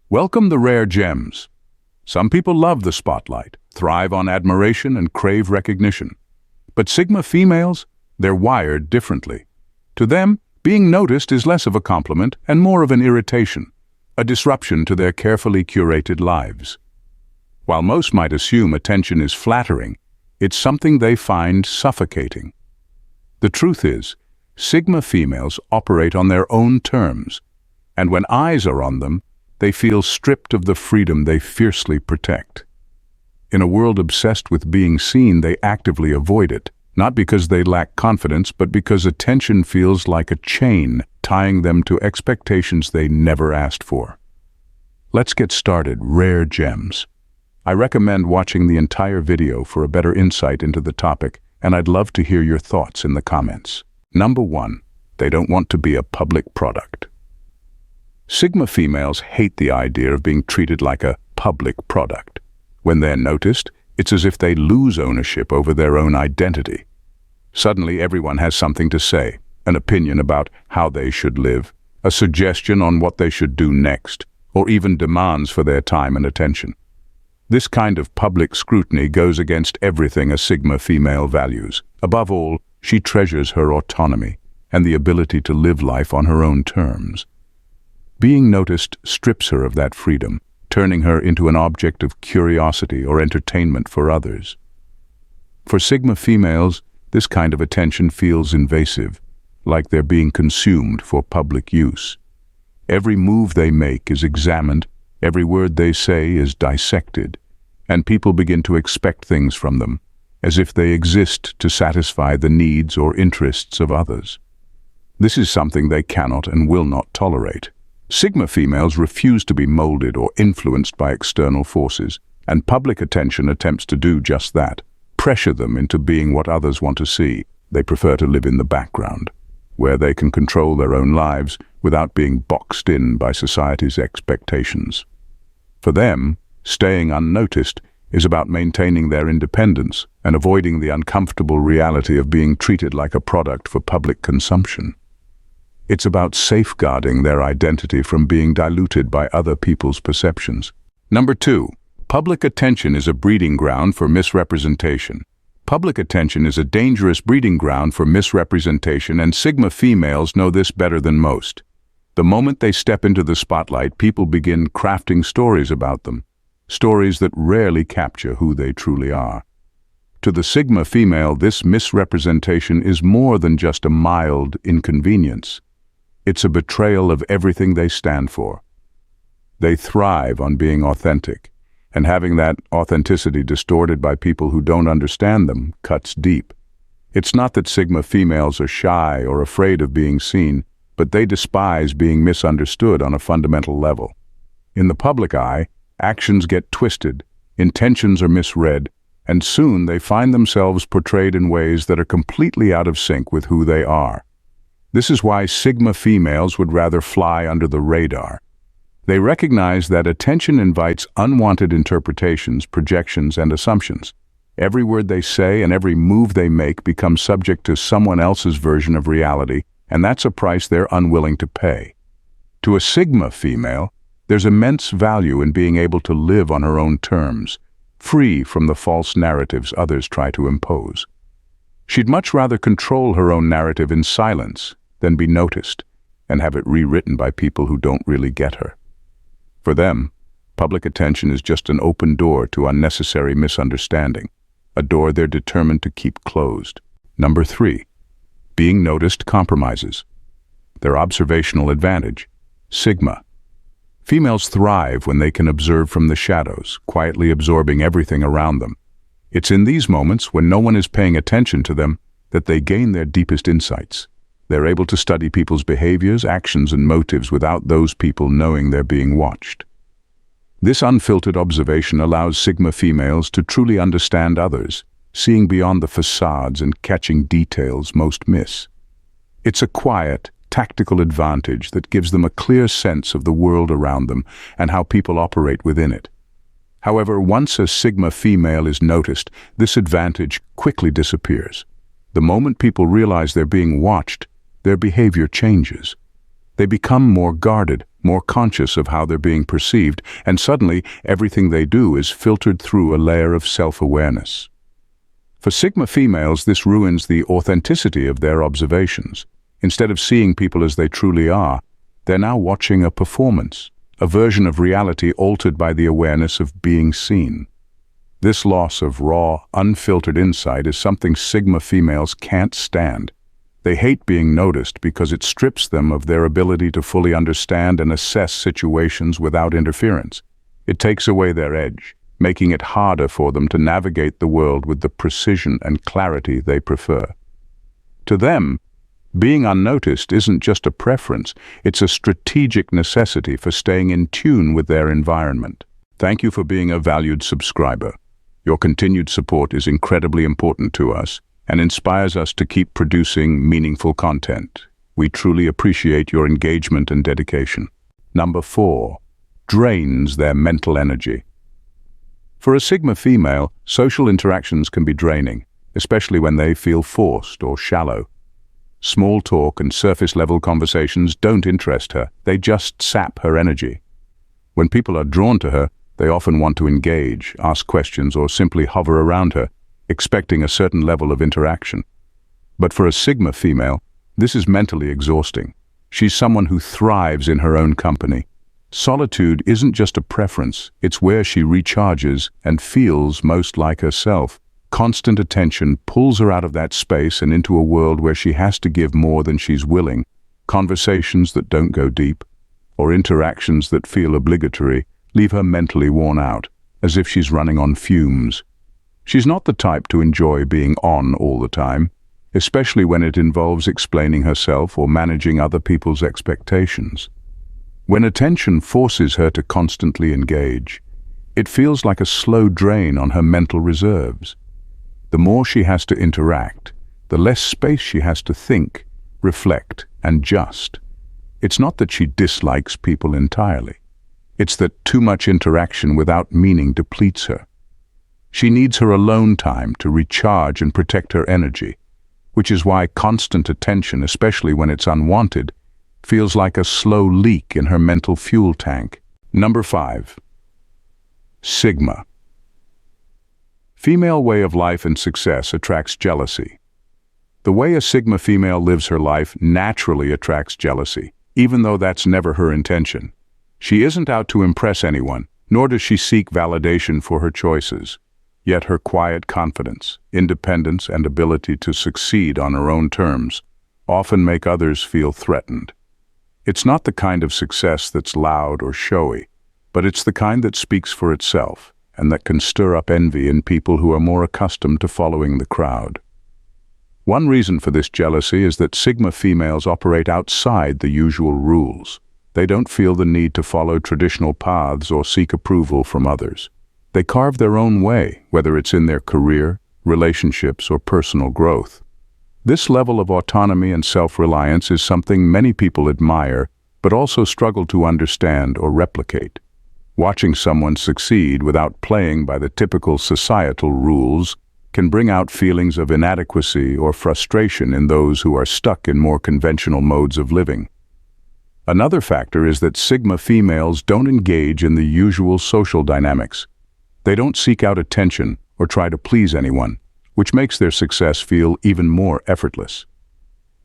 Welcome the rare gems. Some people love the spotlight, thrive on admiration, and crave recognition. But Sigma females, they're wired differently. To them, being noticed is less of a compliment and more of an irritation, a disruption to their carefully curated lives. While most might assume attention is flattering, it's something they find suffocating. The truth is, Sigma females operate on their own terms, and when eyes are on them, they feel stripped of the freedom they fiercely protect. In a world obsessed with being seen, they actively avoid it, not because they lack confidence, but because attention feels like a chain tying them to expectations they never asked for. Let's get started. Rare gems. I recommend watching the entire video for a better insight into the topic, and I'd love to hear your thoughts in the comments. Number 1. They don't want to be a public product. Sigma females hate the idea of being treated like a public product. When they're noticed, it's as if they lose ownership over their own identity. Suddenly, everyone has something to say, an opinion about how they should live, a suggestion on what they should do next, or even demands for their time and attention. This kind of public scrutiny goes against everything a Sigma female values. Above all, she treasures her autonomy and the ability to live life on her own terms. Being noticed strips her of that freedom, turning her into an object of curiosity or entertainment for others. For Sigma females, this kind of attention feels invasive, like they're being consumed for public use. Every move they make is examined, every word they say is dissected, and people begin to expect things from them, as if they exist to satisfy the needs or interests of others. This is something they cannot and will not tolerate. Sigma females refuse to be molded or influenced by external forces, and public attention attempts to do just that, pressure them into being what others want to see. They prefer to live in the background, where they can control their own lives without being boxed in by society's expectations. For them, staying unnoticed is about maintaining their independence and avoiding the uncomfortable reality of being treated like a product for public consumption. It's about safeguarding their identity from being diluted by other people's perceptions. Number 2. Public attention is a breeding ground for misrepresentation. Public attention is a dangerous breeding ground for misrepresentation, and Sigma females know this better than most. The moment they step into the spotlight, people begin crafting stories about them, stories that rarely capture who they truly are. To the Sigma female, this misrepresentation is more than just a mild inconvenience. It's a betrayal of everything they stand for. They thrive on being authentic, and having that authenticity distorted by people who don't understand them cuts deep. It's not that Sigma females are shy or afraid of being seen, but they despise being misunderstood on a fundamental level. In the public eye, actions get twisted, intentions are misread, and soon they find themselves portrayed in ways that are completely out of sync with who they are. This is why Sigma females would rather fly under the radar. They recognize that attention invites unwanted interpretations, projections, and assumptions. Every word they say and every move they make becomes subject to someone else's version of reality, and that's a price they're unwilling to pay. To a Sigma female, there's immense value in being able to live on her own terms, free from the false narratives others try to impose. She'd much rather control her own narrative in silence than be noticed and have it rewritten by people who don't really get her. For them, public attention is just an open door to unnecessary misunderstanding, a door they're determined to keep closed. Number 3. Being noticed compromises their observational advantage. Sigma females thrive when they can observe from the shadows, quietly absorbing everything around them. It's in these moments, when no one is paying attention to them, that they gain their deepest insights. They're able to study people's behaviors, actions, and motives without those people knowing they're being watched. This unfiltered observation allows Sigma females to truly understand others, seeing beyond the facades and catching details most miss. It's a quiet, tactical advantage that gives them a clear sense of the world around them and how people operate within it. However, once a Sigma female is noticed, this advantage quickly disappears. The moment people realize they're being watched, their behavior changes. They become more guarded, more conscious of how they're being perceived, and suddenly everything they do is filtered through a layer of self-awareness. For Sigma females, this ruins the authenticity of their observations. Instead of seeing people as they truly are, they're now watching a performance, a version of reality altered by the awareness of being seen. This loss of raw, unfiltered insight is something Sigma females can't stand. They hate being noticed because it strips them of their ability to fully understand and assess situations without interference. It takes away their edge, making it harder for them to navigate the world with the precision and clarity they prefer. To them, being unnoticed isn't just a preference, it's a strategic necessity for staying in tune with their environment. Thank you for being a valued subscriber. Your continued support is incredibly important to us and inspires us to keep producing meaningful content. We truly appreciate your engagement and dedication. Number 4, drains their mental energy. For a Sigma female, social interactions can be draining, especially when they feel forced or shallow. Small talk and surface-level conversations don't interest her, they just sap her energy. When people are drawn to her, they often want to engage, ask questions, or simply hover around her, expecting a certain level of interaction. But for a Sigma female, this is mentally exhausting. She's someone who thrives in her own company. Solitude isn't just a preference, it's where she recharges and feels most like herself. Constant attention pulls her out of that space and into a world where she has to give more than she's willing. Conversations that don't go deep, or interactions that feel obligatory, leave her mentally worn out, as if she's running on fumes. She's not the type to enjoy being on all the time, especially when it involves explaining herself or managing other people's expectations. When attention forces her to constantly engage, it feels like a slow drain on her mental reserves. The more she has to interact, the less space she has to think, reflect, and just. It's not that she dislikes people entirely. It's that too much interaction without meaning depletes her. She needs her alone time to recharge and protect her energy, which is why constant attention, especially when it's unwanted, feels like a slow leak in her mental fuel tank. Number 5. Sigma. Female way of life and success attracts jealousy. The way a Sigma female lives her life naturally attracts jealousy, even though that's never her intention. She isn't out to impress anyone, nor does she seek validation for her choices. Yet her quiet confidence, independence, and ability to succeed on her own terms often make others feel threatened. It's not the kind of success that's loud or showy, but it's the kind that speaks for itself and that can stir up envy in people who are more accustomed to following the crowd. One reason for this jealousy is that Sigma females operate outside the usual rules. They don't feel the need to follow traditional paths or seek approval from others. They carve their own way, whether it's in their career, relationships, or personal growth. This level of autonomy and self-reliance is something many people admire, but also struggle to understand or replicate. Watching someone succeed without playing by the typical societal rules can bring out feelings of inadequacy or frustration in those who are stuck in more conventional modes of living. Another factor is that Sigma females don't engage in the usual social dynamics. They don't seek out attention or try to please anyone, which makes their success feel even more effortless.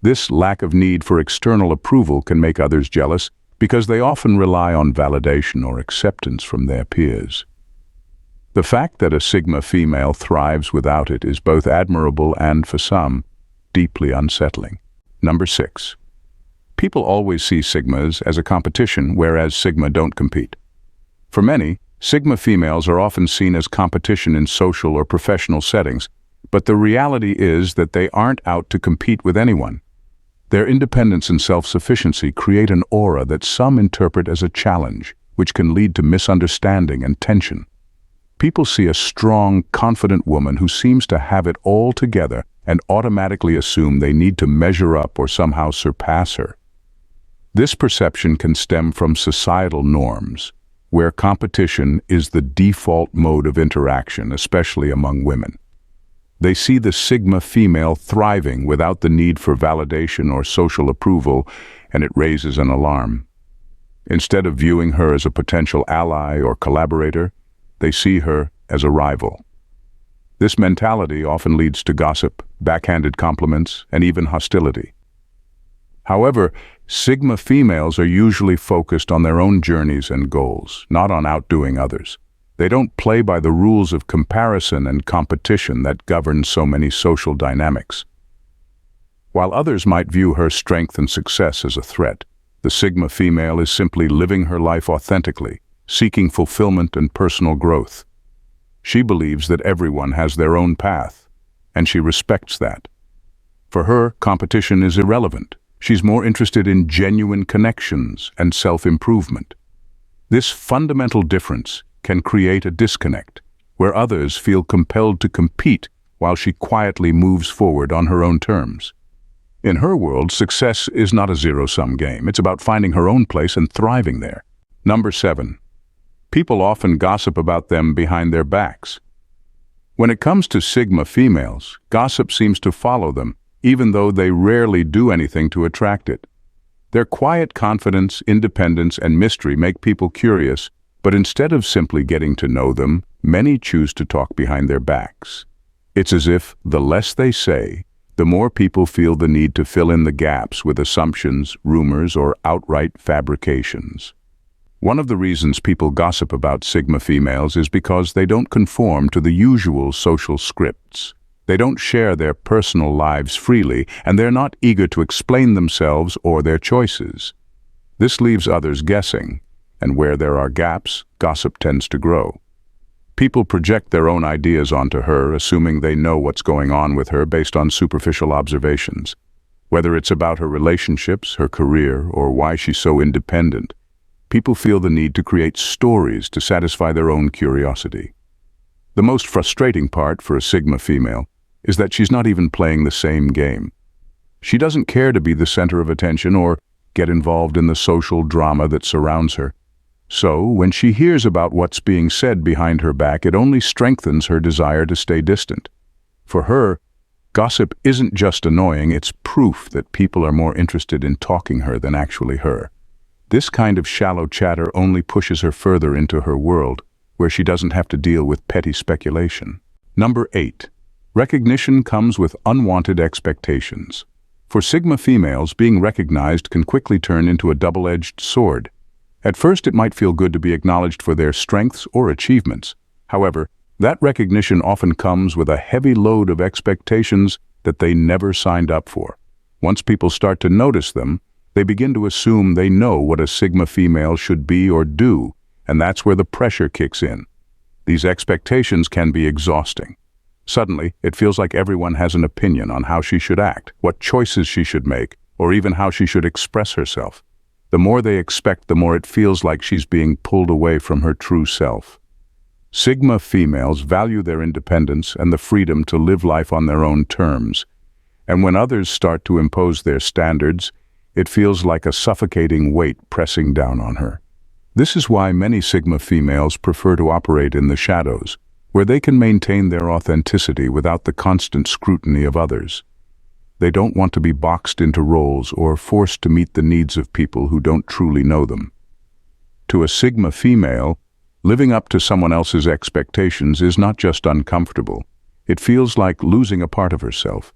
This lack of need for external approval can make others jealous because they often rely on validation or acceptance from their peers. The fact that a Sigma female thrives without it is both admirable and, for some, deeply unsettling. Number 6. People always see Sigmas as a competition, whereas Sigma don't compete. For many, Sigma females are often seen as competition in social or professional settings, but the reality is that they aren't out to compete with anyone. Their independence and self-sufficiency create an aura that some interpret as a challenge, which can lead to misunderstanding and tension. People see a strong, confident woman who seems to have it all together and automatically assume they need to measure up or somehow surpass her. This perception can stem from societal norms, where competition is the default mode of interaction, especially among women. They see the Sigma female thriving without the need for validation or social approval, and it raises an alarm. Instead of viewing her as a potential ally or collaborator, they see her as a rival. This mentality often leads to gossip, backhanded compliments, and even hostility. However, Sigma females are usually focused on their own journeys and goals, not on outdoing others. They don't play by the rules of comparison and competition that govern so many social dynamics. While others might view her strength and success as a threat, the Sigma female is simply living her life authentically, seeking fulfillment and personal growth. She believes that everyone has their own path, and she respects that. For her, competition is irrelevant. She's more interested in genuine connections and self-improvement. This fundamental difference can create a disconnect, where others feel compelled to compete while she quietly moves forward on her own terms. In her world, success is not a zero-sum game. It's about finding her own place and thriving there. Number 7. People often gossip about them behind their backs. When it comes to Sigma females, gossip seems to follow them, even though they rarely do anything to attract it. Their quiet confidence, independence, and mystery make people curious, but instead of simply getting to know them, many choose to talk behind their backs. It's as if the less they say, the more people feel the need to fill in the gaps with assumptions, rumors, or outright fabrications. One of the reasons people gossip about Sigma females is because they don't conform to the usual social scripts. They don't share their personal lives freely, and they're not eager to explain themselves or their choices. This leaves others guessing, and where there are gaps, gossip tends to grow. People project their own ideas onto her, assuming they know what's going on with her based on superficial observations. Whether it's about her relationships, her career, or why she's so independent, people feel the need to create stories to satisfy their own curiosity. The most frustrating part for a Sigma female is that she's not even playing the same game. She doesn't care to be the center of attention or get involved in the social drama that surrounds her. So, when she hears about what's being said behind her back, it only strengthens her desire to stay distant. For her, gossip isn't just annoying, it's proof that people are more interested in talking her than actually her. This kind of shallow chatter only pushes her further into her world, where she doesn't have to deal with petty speculation. Number 8. Recognition comes with unwanted expectations. For Sigma females, being recognized can quickly turn into a double-edged sword. At first, it might feel good to be acknowledged for their strengths or achievements. However, that recognition often comes with a heavy load of expectations that they never signed up for. Once people start to notice them, they begin to assume they know what a Sigma female should be or do, and that's where the pressure kicks in. These expectations can be exhausting. Suddenly, it feels like everyone has an opinion on how she should act, what choices she should make, or even how she should express herself. The more they expect, the more it feels like she's being pulled away from her true self. Sigma females value their independence and the freedom to live life on their own terms. And when others start to impose their standards, it feels like a suffocating weight pressing down on her. This is why many Sigma females prefer to operate in the shadows, where they can maintain their authenticity without the constant scrutiny of others. They don't want to be boxed into roles or forced to meet the needs of people who don't truly know them. To a Sigma female, living up to someone else's expectations is not just uncomfortable. It feels like losing a part of herself.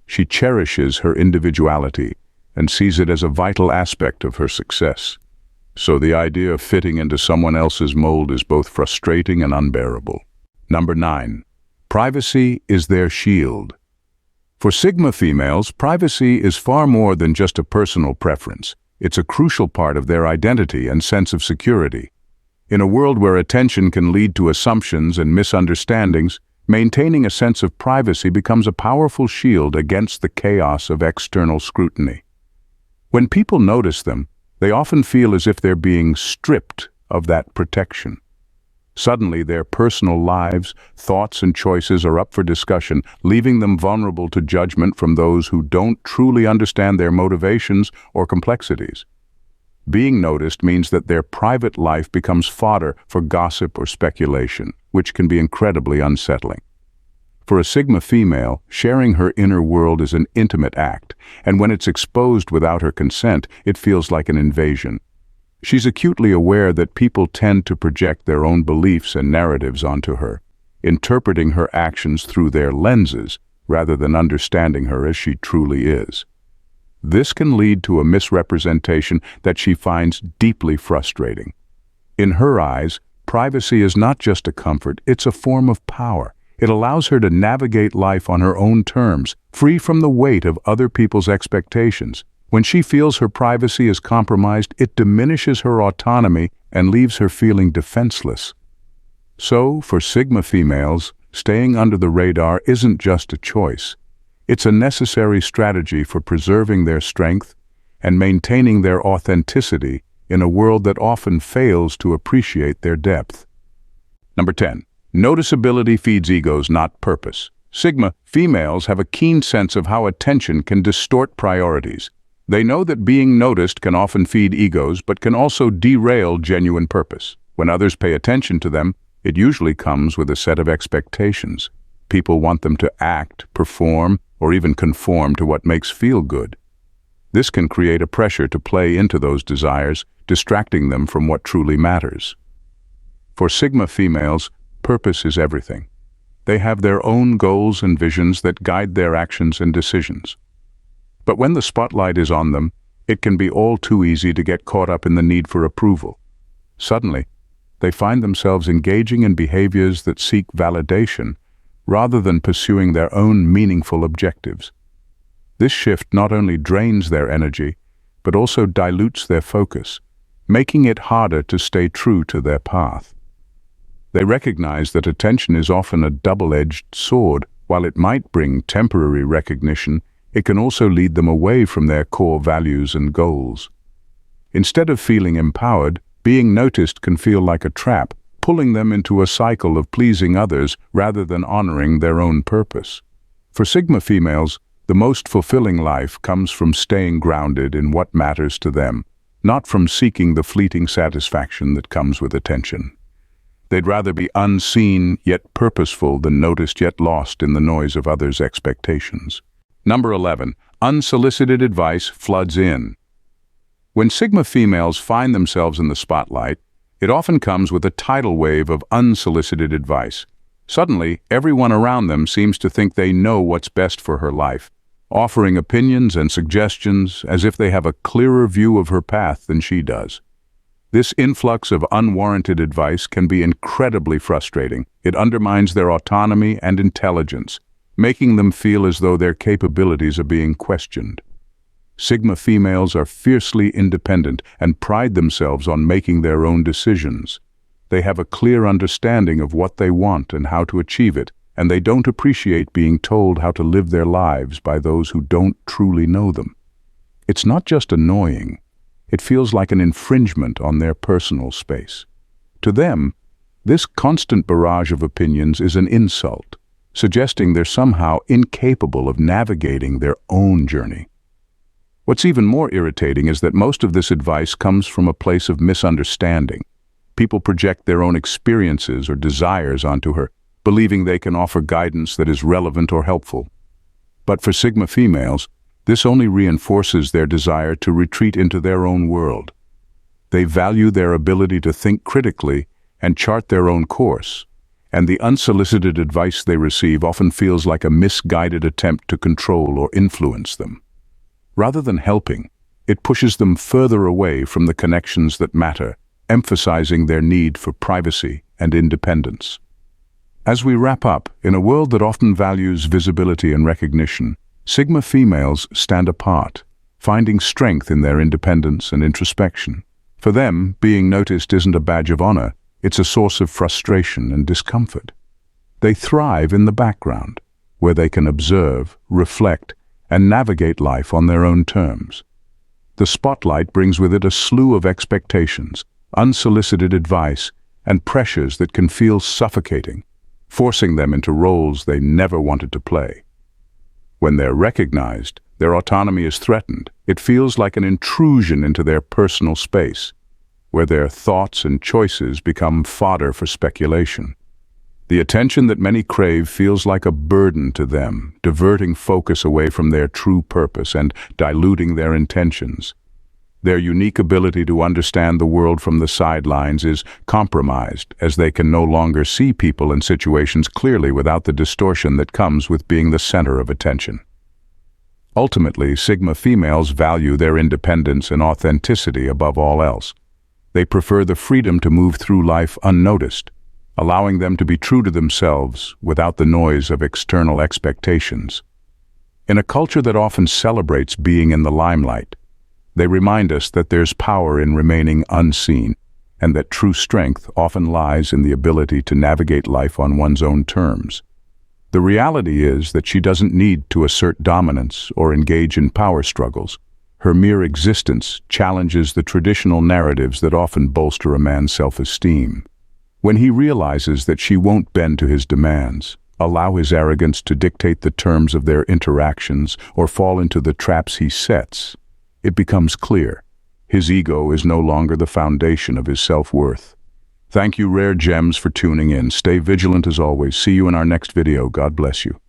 She cherishes her individuality and sees it as a vital aspect of her success. So the idea of fitting into someone else's mold is both frustrating and unbearable. Number 9. Privacy is their shield. For Sigma females, privacy is far more than just a personal preference. It's a crucial part of their identity and sense of security. In a world where attention can lead to assumptions and misunderstandings, maintaining a sense of privacy becomes a powerful shield against the chaos of external scrutiny. When people notice them, they often feel as if they're being stripped of that protection. Suddenly, their personal lives, thoughts, and choices are up for discussion, leaving them vulnerable to judgment from those who don't truly understand their motivations or complexities. Being noticed means that their private life becomes fodder for gossip or speculation, which can be incredibly unsettling. For a Sigma female, sharing her inner world is an intimate act, and when it's exposed without her consent, it feels like an invasion. She's acutely aware that people tend to project their own beliefs and narratives onto her, interpreting her actions through their lenses rather than understanding her as she truly is. This can lead to a misrepresentation that she finds deeply frustrating. In her eyes, privacy is not just a comfort, it's a form of power. It allows her to navigate life on her own terms, free from the weight of other people's expectations. When she feels her privacy is compromised, it diminishes her autonomy and leaves her feeling defenseless. So, for Sigma females, staying under the radar isn't just a choice. It's a necessary strategy for preserving their strength and maintaining their authenticity in a world that often fails to appreciate their depth. Number 10. Noticeability feeds egos, not purpose. Sigma females have a keen sense of how attention can distort priorities. They know that being noticed can often feed egos, but can also derail genuine purpose. When others pay attention to them, it usually comes with a set of expectations. People want them to act, perform, or even conform to what makes feel good. This can create a pressure to play into those desires, distracting them from what truly matters. For Sigma females, purpose is everything. They have their own goals and visions that guide their actions and decisions. But when the spotlight is on them, it can be all too easy to get caught up in the need for approval. Suddenly, they find themselves engaging in behaviors that seek validation rather than pursuing their own meaningful objectives. This shift not only drains their energy, but also dilutes their focus, making it harder to stay true to their path. They recognize that attention is often a double-edged sword. While it might bring temporary recognition, it can also lead them away from their core values and goals. Instead of feeling empowered, being noticed can feel like a trap, pulling them into a cycle of pleasing others rather than honoring their own purpose. For Sigma females, the most fulfilling life comes from staying grounded in what matters to them, not from seeking the fleeting satisfaction that comes with attention. They'd rather be unseen yet purposeful than noticed yet lost in the noise of others' expectations. Number 11. Unsolicited advice floods in. When Sigma females find themselves in the spotlight, it often comes with a tidal wave of unsolicited advice. Suddenly, everyone around them seems to think they know what's best for her life, offering opinions and suggestions as if they have a clearer view of her path than she does. This influx of unwarranted advice can be incredibly frustrating. It undermines their autonomy and intelligence, making them feel as though their capabilities are being questioned. Sigma females are fiercely independent and pride themselves on making their own decisions. They have a clear understanding of what they want and how to achieve it, and they don't appreciate being told how to live their lives by those who don't truly know them. It's not just annoying. It feels like an infringement on their personal space. To them, this constant barrage of opinions is an insult, suggesting they're somehow incapable of navigating their own journey. What's even more irritating is that most of this advice comes from a place of misunderstanding. People project their own experiences or desires onto her, believing they can offer guidance that is relevant or helpful. But for Sigma females, this only reinforces their desire to retreat into their own world. They value their ability to think critically and chart their own course, and the unsolicited advice they receive often feels like a misguided attempt to control or influence them. Rather than helping, it pushes them further away from the connections that matter, emphasizing their need for privacy and independence. As we wrap up, in a world that often values visibility and recognition, Sigma females stand apart, finding strength in their independence and introspection. For them, being noticed isn't a badge of honor, it's a source of frustration and discomfort. They thrive in the background, where they can observe, reflect, and navigate life on their own terms. The spotlight brings with it a slew of expectations, unsolicited advice, and pressures that can feel suffocating, forcing them into roles they never wanted to play. When they're recognized, their autonomy is threatened. It feels like an intrusion into their personal space, where their thoughts and choices become fodder for speculation. The attention that many crave feels like a burden to them, diverting focus away from their true purpose and diluting their intentions. Their unique ability to understand the world from the sidelines is compromised, as they can no longer see people and situations clearly without the distortion that comes with being the center of attention. Ultimately, Sigma females value their independence and authenticity above all else. They prefer the freedom to move through life unnoticed, allowing them to be true to themselves without the noise of external expectations. In a culture that often celebrates being in the limelight, they remind us that there's power in remaining unseen, and that true strength often lies in the ability to navigate life on one's own terms. The reality is that she doesn't need to assert dominance or engage in power struggles. Her mere existence challenges the traditional narratives that often bolster a man's self-esteem. When he realizes that she won't bend to his demands, allow his arrogance to dictate the terms of their interactions, or fall into the traps he sets, it becomes clear. His ego is no longer the foundation of his self-worth. Thank you, Rare Gems, for tuning in. Stay vigilant as always. See you in our next video. God bless you.